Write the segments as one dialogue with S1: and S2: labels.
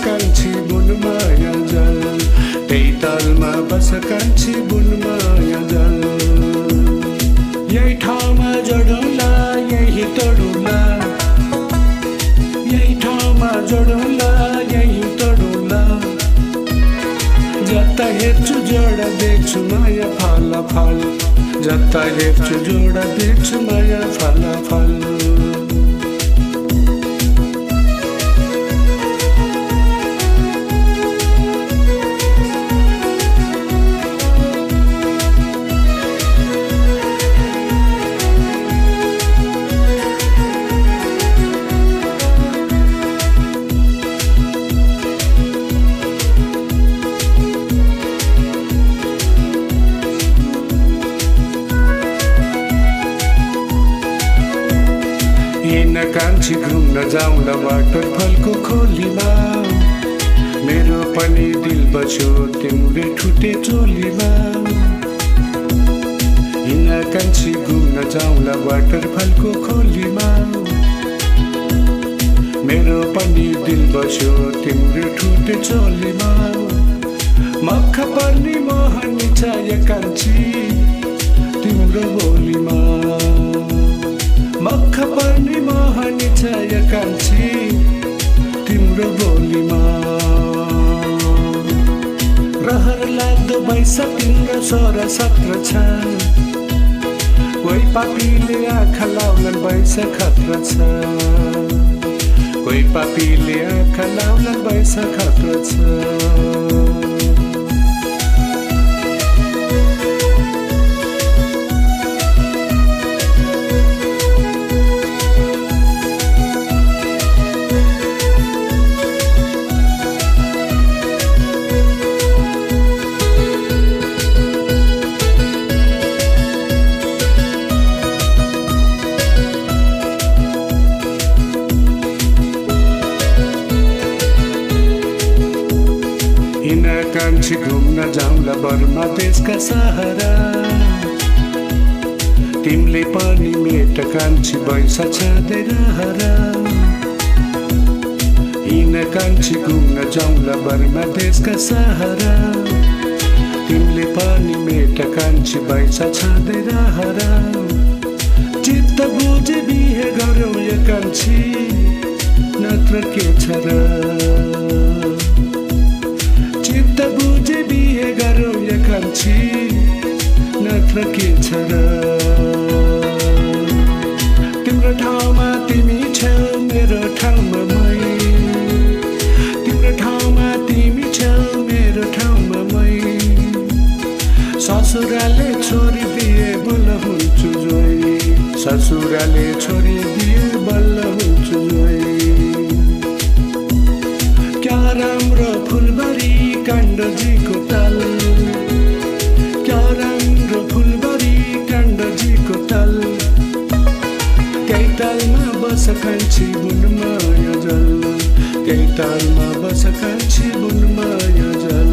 S1: कान्छी बुन माया जल, त्यही तालमा बस कान्छी बुन माया जल। यही ठाउँमा जोडौँला यही तोडौँला, यही ठाउँमा जोडौँला यही तोडौँला। जता हेर्छु जोडा देख्छु माया फलाफल, जता हेर्छु जोडा देख्छु माया फलाफल। हिँड्न कान्छी घुम्न जाउँला वाटरफलको खोलीमा, मेरो पनि दिल बस्यो तिम्रै ठुटे चोलीमा। हिँड्न कान्छी घुम्न जाउँला वाटरफलको खोलीमा, मेरो पनि दिल बस्यो तिम्रै ठुटे चोलीमा। मख पर्ने मोहनी छाया कान्छी तिम्रो बोलीमा, मख पर्ने मोहनी छाया कान्छी तिम्रो बोलीमा। रहर लाग्दो वैश तिम्रो 16-17 छ, कोही पापीले आँखा लाउलान् वैश खतरा छ, कोही पापीले आँखा लाउलान् वैश खतरा छ। हिँड्न कान्छी घुम्न जाउँला बर्मा देशका सहारा, तिमीले पनि मेट कान्छी वैश छाँदै रहरा। हिँड्न कान्छी घुम्न जाउँला बर्मा देशका सहारा, तिमीले पनि मेट कान्छी वैश छाँदै रहरा। चित्त बुझे बिहे गरौँ यो कान्छी नत्र के छ र, चित्त बुझे बिहे गरौँ यो कान्छी नत्र के छ र। तिम्रो ठाउँमा तिमी छौ मेरो ठाउँमा मै, तिम्रो ठाउँमा तिमी छौ मेरो ठाउँमा मै। ससुराले छोरी दिए बल्ल हुन्छु जोइ, ससुराले छोरी दिए बल्ल हुन्छु जोइ। क्या राम्रो फुलबारी काण्डजीको ताल, क्या राम्रो फुलबारी काण्डजीको ताल। त्यही तालमा बस कान्छी बुन माया जल, त्यही तालमा बस कान्छी बुन माया जल।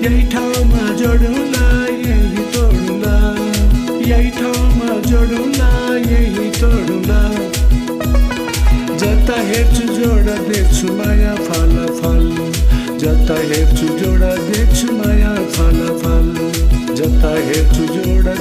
S1: यही ठाउँमा जोडौँला यही तोडौँला, यही ठाउँमा जोडौँला यही तोडौँला। जता हेर्छु जोडा देख्छु माया फलाफल, जता हेर्छु जोडा देख्छु माया फलाफल, जता हेर्छु जोडा